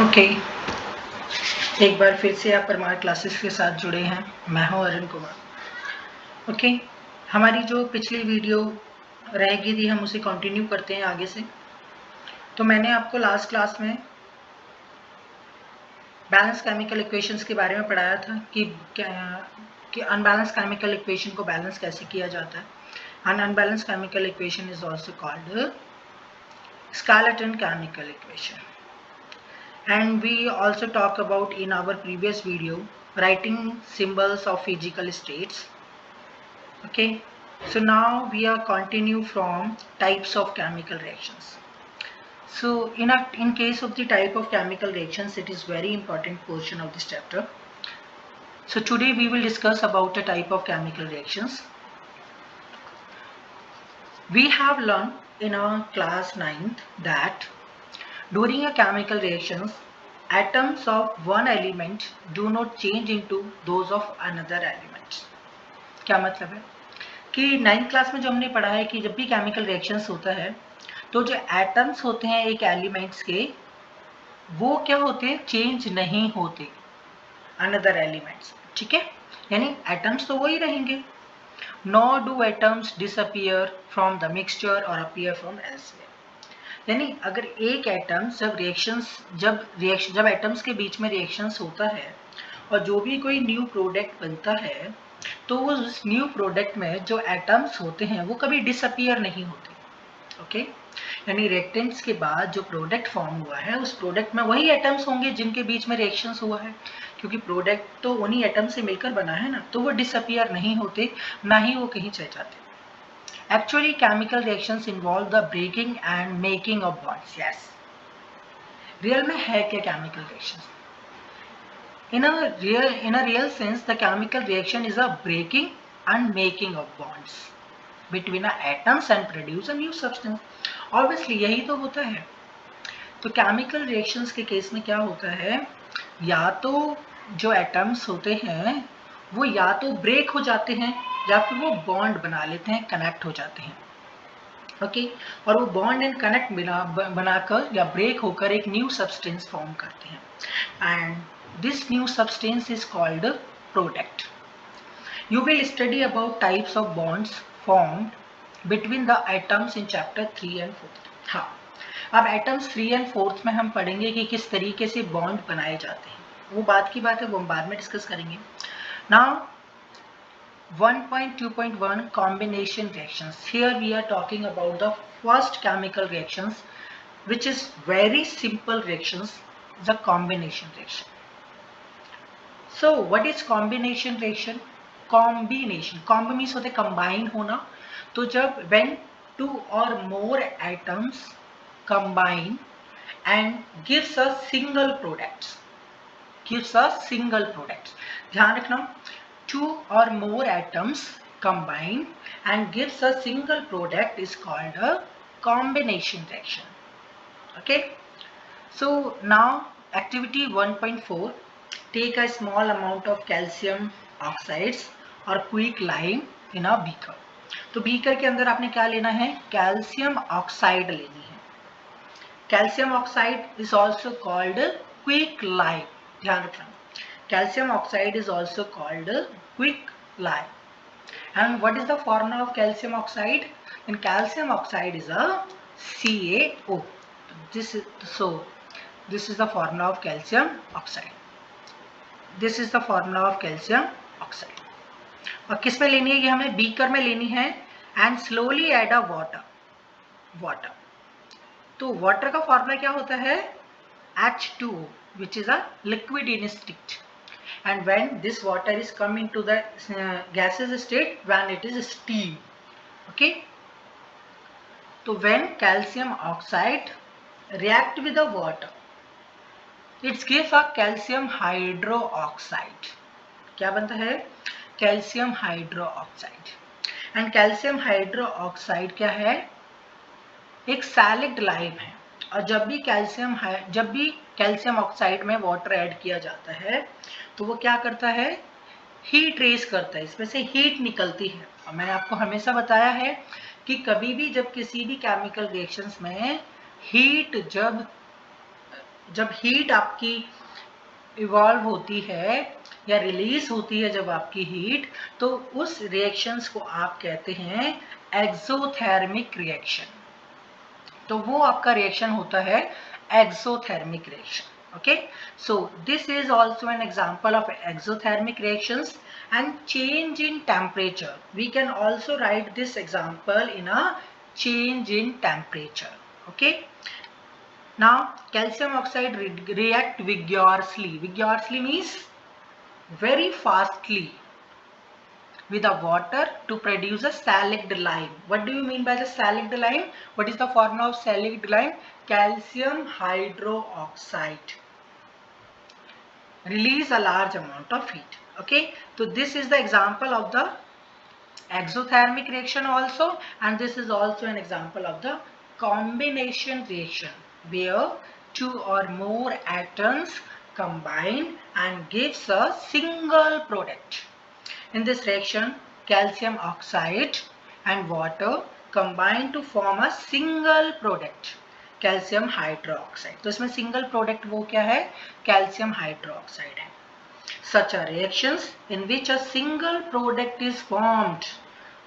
Okay एक बार फिर से आप परमार क्लासेस के साथ जुड़े हैं। मैं हूं अरुण कुमार। ओके हमारी जो पिछली वीडियो रह गई थी हम उसे कंटिन्यू करते हैं आगे से। तो मैंने आपको लास्ट क्लास में बैलेंस केमिकल इक्वेशंस के बारे में पढ़ाया था कि अनबैलेंस केमिकल इक्वेशन को बैलेंस कैसे किया जाता है। An unbalance chemical equation is also called skeleton chemical equation. And we also talk about in our previous video writing symbols of physical states. Okay, so now we are continue from types of chemical reactions. So in case of the type of chemical reactions, it is very important portion of this chapter. So today we will discuss about the type of chemical reactions. We have learned in our class 9th that during a chemical reactions, atoms of one element do not change into those of another elements. क्या मतलब है कि 9th class में जो हमने पढ़ा है कि जब भी केमिकल रिएक्शंस होता है तो जो एटम्स होते हैं एक एलिमेंट्स के वो क्या होते हैं, चेंज नहीं होते अनदर एलिमेंट्स. ठीक है, यानी एटम्स तो वही रहेंगे. Nor do atoms disappear from the mixture और अपीयर फ्रॉम एल्सवेयर. यानी अगर एक एटम्स जब एटम्स के बीच में रिएक्शंस होता है और जो भी कोई न्यू प्रोडक्ट बनता है तो वो उस न्यू प्रोडक्ट में जो एटम्स होते हैं वो कभी डिसअपियर नहीं होते. ओके, यानी रिएक्टेंट्स के बाद जो प्रोडक्ट फॉर्म हुआ है उस प्रोडक्ट में वही एटम्स होंगे जिनके बीच में रिएक्शंस हुआ है, क्योंकि प्रोडक्ट तो उन्हीं एटम से मिलकर बना है ना, तो वो डिसअपियर नहीं होते, ना ही वो कहीं चले जाते. Actually, chemical reactions involve the breaking and making of bonds. Yes. Real में है क्या chemical reactions? In a real sense, the chemical reaction is a breaking and making of bonds between atoms and produce a new substance. Obviously, यही तो होता है. तो chemical reactions के case में क्या होता है, या तो जो atoms होते हैं वो या तो ब्रेक हो जाते हैं या फिर वो बॉन्ड बना लेते हैं, कनेक्ट हो जाते हैं. ओके, और वो बॉन्ड एंड कनेक्ट बनाकर या ब्रेक होकर एक न्यू सब्सटेंस फॉर्म करते हैं, and this new substance is called product. You will study about types of bonds formed between the atoms in chapter 3 and 4. हाँ, अब एटम्स 3 and 4 में हम पढ़ेंगे कि किस तरीके से बॉन्ड बनाए जाते हैं. वो बात की बात है, वो हम बाद में डिस्कस करेंगे. Now 1.2.1 combination reactions. Here we are talking about the first chemical reactions, which is very simple reactions, the combination reaction. So what is combination reaction? Combination, comb means होते combine होना. तो जब when two or more atoms combine and gives a single product, ध्यान रखना, two or more atoms combine and gives a single product is called a combination reaction. Okay, so now activity 1.4, take a small amount of calcium oxides or quick lime in a beaker. तो beaker के अंदर आपने क्या लेना है, calcium oxide लेनी है. Calcium oxide is also called quick lime. ध्यान रखना, calcium oxide is also called quick lime. And what is the formula of calcium oxide? And calcium oxide is a CaO. This is the formula of calcium oxide. This is the formula of calcium oxide. और किस में लेनी है, ये हमें beaker में लेनी है. And slowly add a water. तो वाटर का फॉर्मूला क्या होता है, H2O, which is a liquid in state. And when this water is come into the gaseous state, when it is steam. Okay, so when calcium oxide react with the water, it gives a calcium hydroxide. क्या बनता है, calcium hydroxide. and calcium hydroxide क्या है, एक salaried lime है. और जब भी कैल्शियम ऑक्साइड में वाटर ऐड किया जाता है तो वो क्या करता है, हीट रेज करता है, इसमें से हीट निकलती है. और मैंने आपको हमेशा बताया है कि कभी भी जब किसी भी केमिकल रिएक्शंस में हीट जब जब हीट आपकी इवॉल्व होती है या रिलीज होती है जब आपकी हीट, तो उस रिएक्शंस को आप कहते हैं एक्सोथर्मिक रिएक्शन। तो वो आपका रिएक्शन होता है exothermic reaction. Okay, so this is also an example of exothermic reactions. And change in temperature, we can also write this example in a change in temperature. Okay, now calcium oxide react vigorously. Vigorously means very fastly with the water to produce a salicylic lime. What do you mean by the salicylic lime? What is the formula of salicylic lime? Calcium hydroxide. Release a large amount of heat. Okay, so this is the example of the exothermic reaction also, and this is also an example of the combination reaction where two or more atoms combine and gives a single product. In this reaction, calcium oxide and water combine to form a single product, calcium hydroxide. तो इसमें single product वो क्या है? Calcium hydroxide है. Such are reactions in which a single product is formed.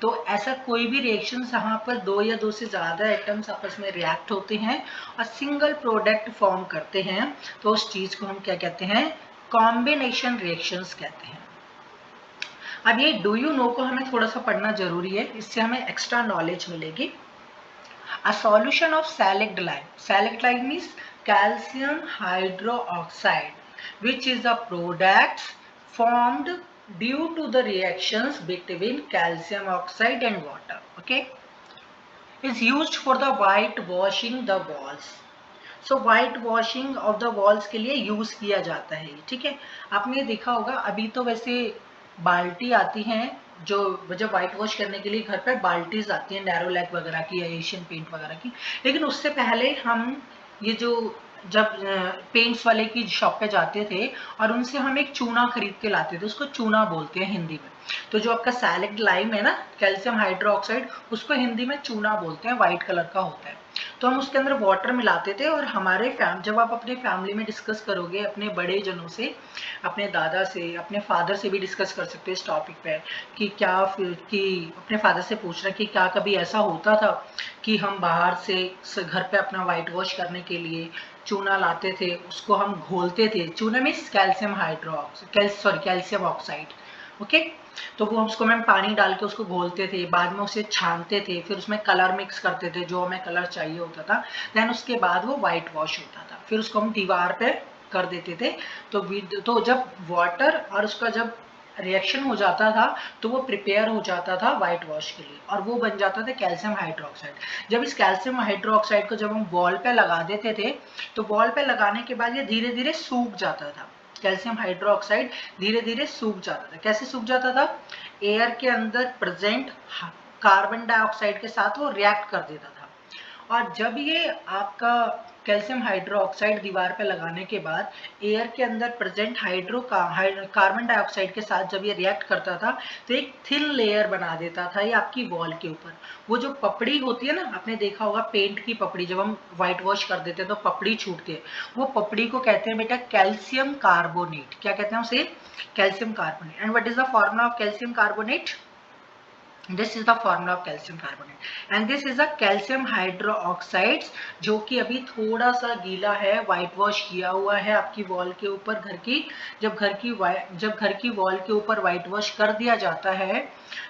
तो ऐसा कोई भी रिएक्शन जहाँ पर दो या दो से ज़्यादा एटम्स आपस में रिएक्ट होते हैं और सिंगल प्रोडक्ट फॉर्म करते हैं, तो उस चीज़ को हम क्या कहते हैं? कॉम्बिनेशन रिएक्शंस कहते हैं. अब ये डू यू नो को हमें थोड़ा सा पढ़ना जरूरी है, इससे हमें एक्स्ट्रा नॉलेज मिलेगी. A solution of salicylic lime. Salicylic lime means calcium hydroxide, which is a product formed due to the reactions between calcium oxide and water. Okay, is used for the whitewashing the walls. So white washing of the walls के लिए use किया जाता है. ठीक है, आपने देखा होगा अभी तो वैसे बाल्टी आती हैं जो जब व्हाइट वॉश करने के लिए घर पे बाल्टीज आती हैं नैरो लैक वगैरह की या एशियन पेंट वगैरह की. लेकिन उससे पहले हम ये जो जब पेंट्स वाले की शॉप पे जाते थे और उनसे हम एक चूना खरीद के लाते थे, उसको चूना बोलते हैं हिंदी में. तो जो आपका सैलिक लाइम है ना, कैल्शियम हाइड्रोक्साइड, उसको हिंदी में चूना बोलते हैं, व्हाइट कलर का होता है. तो हम उसके अंदर वाटर मिलाते थे और हमारे जब आप अपने फैमिली में डिस्कस करोगे अपने बड़े जनों से, अपने दादा से, अपने फादर से भी डिस्कस कर सकते हो इस टॉपिक पे कि क्या कि अपने फादर से पूछना कि क्या कभी ऐसा होता था कि हम बाहर से घर पे अपना वाइट वॉश करने के लिए चूना लाते थे, उसको हम घोलते थे. चूना means calcium hydroxide, calcium oxide. Okay, तो वो उसको हम पानी डाल के उसको घोलते थे, बाद में उसे छानते थे, फिर उसमें कलर मिक्स करते थे जो हमें कलर चाहिए होता था. देन उसके बाद वो वाइट वॉश होता था, फिर उसको हम दीवार पे कर देते थे. तो जब वाटर और उसका जब रिएक्शन हो जाता था तो वो प्रिपेयर हो जाता था वाइट वॉश के लिए और वो बन जाता था कैल्शियम हाइड्रोक्साइड. जब इस कैल्शियम हाइड्रोक्साइड को जब हम वॉल पे लगा देते थे तो वॉल पे लगाने के बाद ये धीरे धीरे सूख जाता था. कैल्शियम हाइड्रोक्साइड धीरे धीरे सूख जाता था. कैसे सूख जाता था? एयर के अंदर प्रेजेंट कार्बन डाइऑक्साइड के साथ वो रिएक्ट कर देता था. और जब ये आपका कैल्शियम हाइड्रोक्साइड दीवार पे लगाने के बाद एयर के अंदर प्रेजेंट कार्बन डाइऑक्साइड के साथ जब ये रिएक्ट करता था तो एक थिन लेयर बना देता था ये आपकी वॉल के ऊपर. वो जो पपड़ी होती है ना, आपने देखा होगा पेंट की पपड़ी, जब हम व्हाइट वॉश कर देते हैं तो पपड़ी छूटती है, वो पपड़ी को कहते हैं बेटा कैल्शियम कार्बोनेट. क्या कहते हैं उसे? Calcium carbonate. And what is the formula of calcium carbonate? This is the formula of calcium carbonate and this is a calcium hydroxides जो कि अभी थोड़ा सा गीला है, व्हाइट वॉश किया हुआ है आपकी वॉल के ऊपर घर की. जब घर की वॉल के ऊपर व्हाइट वॉश कर दिया जाता है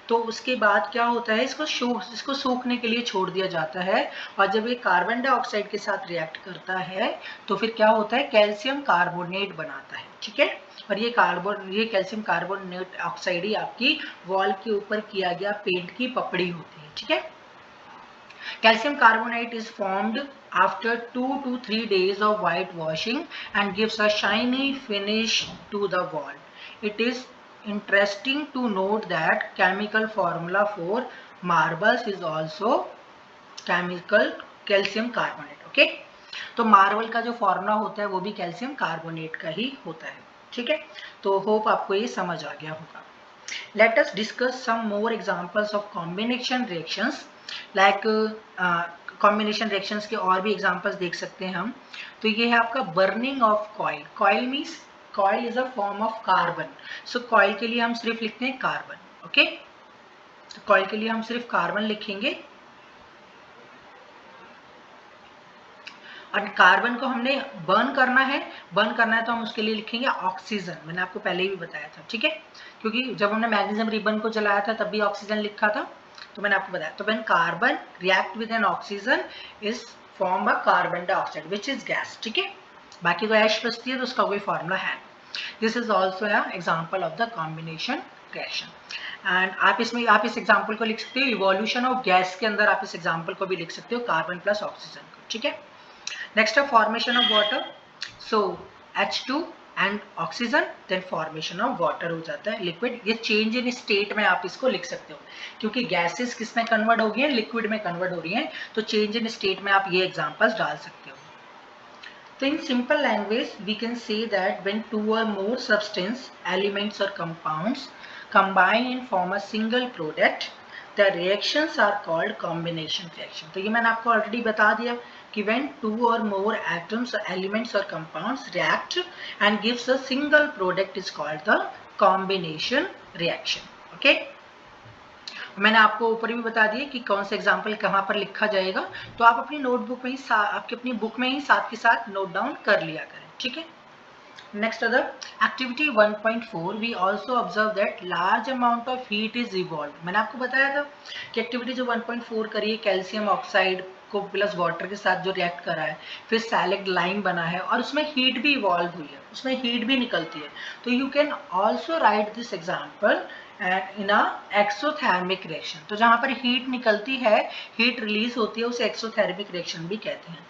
तो उसके बाद क्या होता है, इसको सूखने के लिए छोड़ दिया जाता है और जब ये कार्बन डाइऑक्साइड के साथ रिएक्ट करता है तो फिर क्या होता है, कैल्शियम कार्बोनेट बनाता है. ठीक है, और ये कैल्शियम कार्बोनेट ऑक्साइड ही आपकी वॉल के ऊपर किया गया पेंट की पपड़ी होती है. ठीक है, calcium carbonate is formed after 2 to 3 days of white washing and gives a shiny finish to the wall. It is interesting to note that chemical formula for marbles is also calcium carbonate. Okay, तो marble का जो formula होता है वो भी calcium carbonate का ही होता है. ठीक है, तो होप आपको ये समझ आ गया होगा. Let us discuss some more examples of combination reactions like combination reactions के और भी एग्जांपल्स देख सकते हैं हम। तो ये है आपका burning of coil. Coil means coil is a form of carbon. So coil के लिए हम सिर्फ लिखते हैं कार्बन। ओके, तो कॉइल के लिए हम सिर्फ कार्बन लिखेंगे और कार्बन को हमने बर्न करना है तो हम उसके लिए लिखेंगे ऑक्सीजन। मैंने आपको पहले ही भी बताया था, ठीक है, क्योंकि जब हमने मैग्नीशियम रिबन को जलाया था तब भी ऑक्सीजन लिखा था, तो मैंने आपको बताया। तो when carbon react with N oxygen is form a carbon dioxide which is gas, ठीक है। बाकी तो ऐश बचती है तो उसका कोई फॉर्मूला है। This is also an example of the combination reaction. And आप इस एग्जाम्पल को लिख सकते हो इवोल्यूशन ऑफ गैस के अंदर, आप इस एग्जाम्पल को भी लिख सकते हो कार्बन प्लस ऑक्सीजन को, ठीक है। नेक्स्ट है formation of water. So H2 and oxygen, then formation of water हो जाता है लिक्विड। ये चेंज इन स्टेट में आप इसको लिख सकते हो, क्योंकि गैसेस किस में कन्वर्ट हो गई है, लिक्विड में कन्वर्ट हो रही है, तो चेंज इन स्टेट में आप ये एग्जांपल्स डाल सकते हो। तो in simple language we can say that when two और मोर सब्सटेंस, एलिमेंट्स और compounds combine and form a single product, the reactions are called combination reaction। तो ये मैंने आपको ऑलरेडी बता दिया कि when two or more atoms, elements or compounds react and gives a single product is called the combination reaction। Okay, मैंने आपको ऊपर भी बता दिया कि कौन सा एग्जाम्पल कहाँ पर लिखा जाएगा, तो आप अपनी नोटबुक में ही आपकी अपनी बुक में ही साथ के साथ नोट डाउन कर लिया करें, ठीक है। Next other activity 1.4 we also observe that large amount of heat is evolved। मैंने आपको बताया था कि एक्टिविटी जो 1.4 करी है, कैल्शियम ऑक्साइड को प्लस वाटर के साथ जो रिएक्ट करा है, फिर सैलिड लाइम बना है और उसमें हीट भी इवॉल्व हुई है, उसमें हीट भी निकलती है। तो you can also right this example in a exothermic reaction. तो जहाँ पर हीट निकलती है, हीट रिलीज होती है, उसे एक्सोथर्मिक रिएक्शन भी कहते हैं।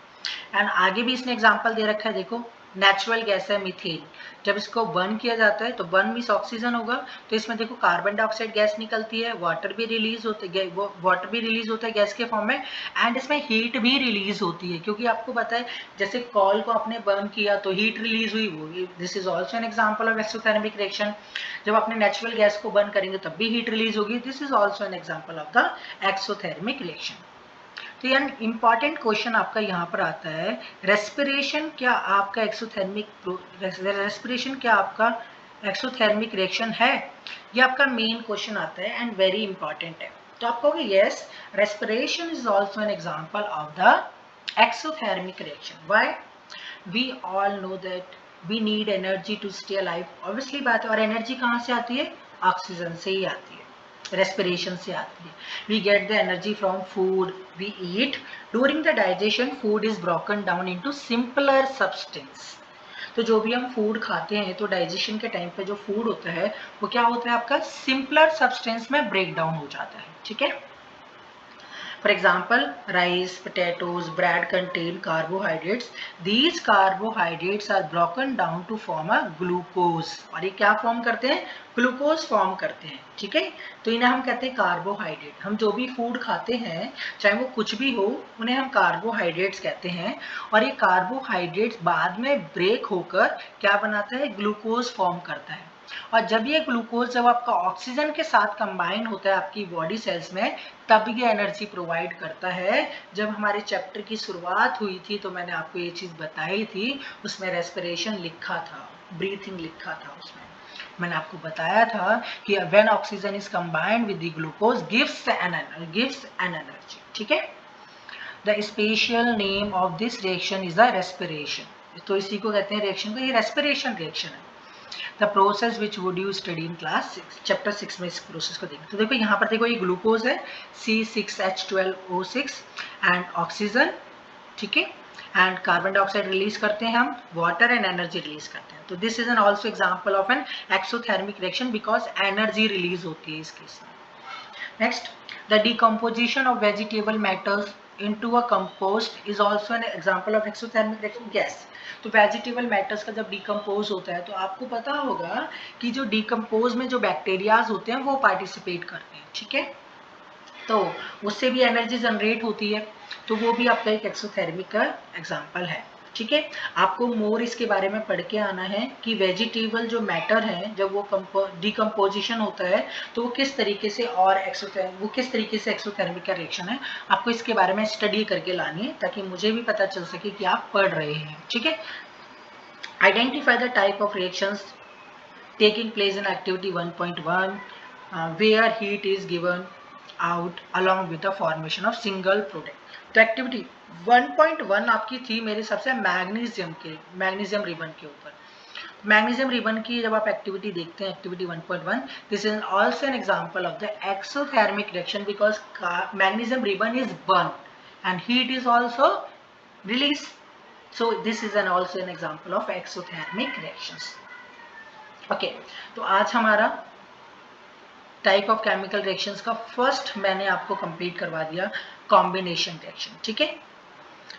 एंड आगे भी इसने एग्जाम्पल दे रखा है, देखो नेचुरल गैस है मीथेन, जब इसको बर्न किया जाता है तो बर्न मीन्स ऑक्सीजन होगा, तो इसमें देखो कार्बन डाइऑक्साइड गैस निकलती है, वाटर भी रिलीज होता है गैस के फॉर्म में, एंड इसमें हीट भी रिलीज होती है, क्योंकि आपको पता है जैसे कॉल को आपने बर्न किया तो हीट रिलीज हुई, वो this is also an example of exothermic reaction. जब आपने नेचुरल गैस को बर्न करेंगे तब भी हीट रिलीज होगी, this is also an example of the exothermic reaction. तो यार इंपॉर्टेंट क्वेश्चन आपका यहाँ पर आता है, रेस्पिरेशन क्या आपका एक्सोथर्मिक रिएक्शन है? ये आपका मेन क्वेश्चन आता है एंड वेरी इंपॉर्टेंट है। तो आप कहोगे yes, respiration is also an example of the exothermic reaction. Why? We all know that we need energy to stay alive, obviously बात है। और एनर्जी कहाँ से आती है? ऑक्सीजन से ही आती है, रेस्पिरेशन से आती है। We get the energy from food we eat. During the digestion food is broken down into simpler substance. तो जो भी हम फूड खाते हैं, तो डाइजेशन के टाइम पे जो फूड होता है वो क्या होता है आपका, सिंपलर सब्सटेंस में ब्रेक डाउन हो जाता है, ठीक है। For example, rice, potatoes, bread contain carbohydrates. These carbohydrates are broken down to form a glucose। और ये क्या फॉर्म करते हैं? ग्लूकोज फॉर्म करते हैं, ठीक है। तो इन्हें हम कहते हैं कार्बोहाइड्रेट। हम जो भी फूड खाते हैं, चाहे वो कुछ भी हो, उन्हें हम कार्बोहाइड्रेट्स कहते हैं। और ये कार्बोहाइड्रेट्स बाद में ब्रेक होकर क्या बनाता है? ग्लूकोज फॉर्म करता है। और जब ये ग्लूकोज जब आपका ऑक्सीजन के साथ कंबाइन होता है आपकी बॉडी सेल्स में, तब ये एनर्जी प्रोवाइड करता है। जब हमारे चैप्टर की शुरुआत हुई थी तो मैंने आपको ये चीज़ बताई थी, उसमें रेस्पिरेशन लिखा था, ब्रीथिंग लिखा था, उसमें मैंने आपको बताया था कि when oxygen is combined with the glucose gives an energy, ठीक है। The special name of this reaction is the respiration. तो इसी को कहते हैं रिएक्शन को, ये रेस्पिरेशन रिएक्शन है। The process which would you study in class 6, chapter 6 में इस प्रोसेस को देखें। तो देखो यहाँ पर देखो ये ग्लूकोज है C6H12O6 एंड ऑक्सीजन, ठीक है, एंड कार्बन डाइऑक्साइड रिलीज करते हैं हम, वाटर एंड एनर्जी रिलीज करते हैं। तो this is an also example of an exothermic reaction because energy release होती है इस केस में। Next, the decomposition of vegetable matters into a compost is also an example of exothermic reaction। yes, तो vegetable matters का जब decompose होता है तो आपको पता होगा कि जो डिकम्पोज में जो बैक्टीरियाज होते हैं वो पार्टिसिपेट करते हैं, ठीक है। तो उससे भी एनर्जी जनरेट होती है, तो वो भी आपका एक एक्सोथर्मिक का एग्जाम्पल है, ठीक है, आपको मोर इसके बारे में पढ़ के आना है कि वेजिटेबल जो मैटर है जब वो डिकम्पोजिशन होता है तो वो किस तरीके से, और वो किस तरीके से एक्सोथर्मिक का रिएक्शन है, आपको इसके बारे में स्टडी करके लानी है ताकि मुझे भी पता चल सके कि आप पढ़ रहे हैं। ठीक है, identify the type of reactions taking place in activity 1.1 where heat is given out along with the formation of single product। तो एक्टिविटी 1.1 आपकी थी मेरे सबसे मैग्नीशियम रिबन के ऊपर। मैग्नीशियम रिबन की जब आप एक्टिविटी देखते हैं, activity 1.1, this is also an example of the exothermic reaction because magnesium ribbon is burn and heat is also release, so this is also an example of exothermic reactions। Okay, तो आज हमारा type of chemical reactions का first मैंने आपको complete करवा दिया, combination reaction. ठीक है,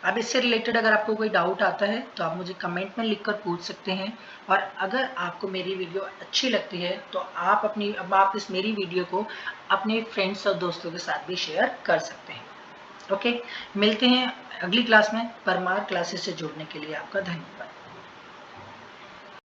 अब इससे रिलेटेड अगर आपको कोई डाउट आता है तो आप मुझे कमेंट में लिखकर पूछ सकते हैं, और अगर आपको मेरी वीडियो अच्छी लगती है तो आप इस मेरी वीडियो को अपने फ्रेंड्स और दोस्तों के साथ भी शेयर कर सकते हैं। ओके, मिलते हैं अगली क्लास में। परमार क्लासेस से जुड़ने के लिए आपका धन्यवाद।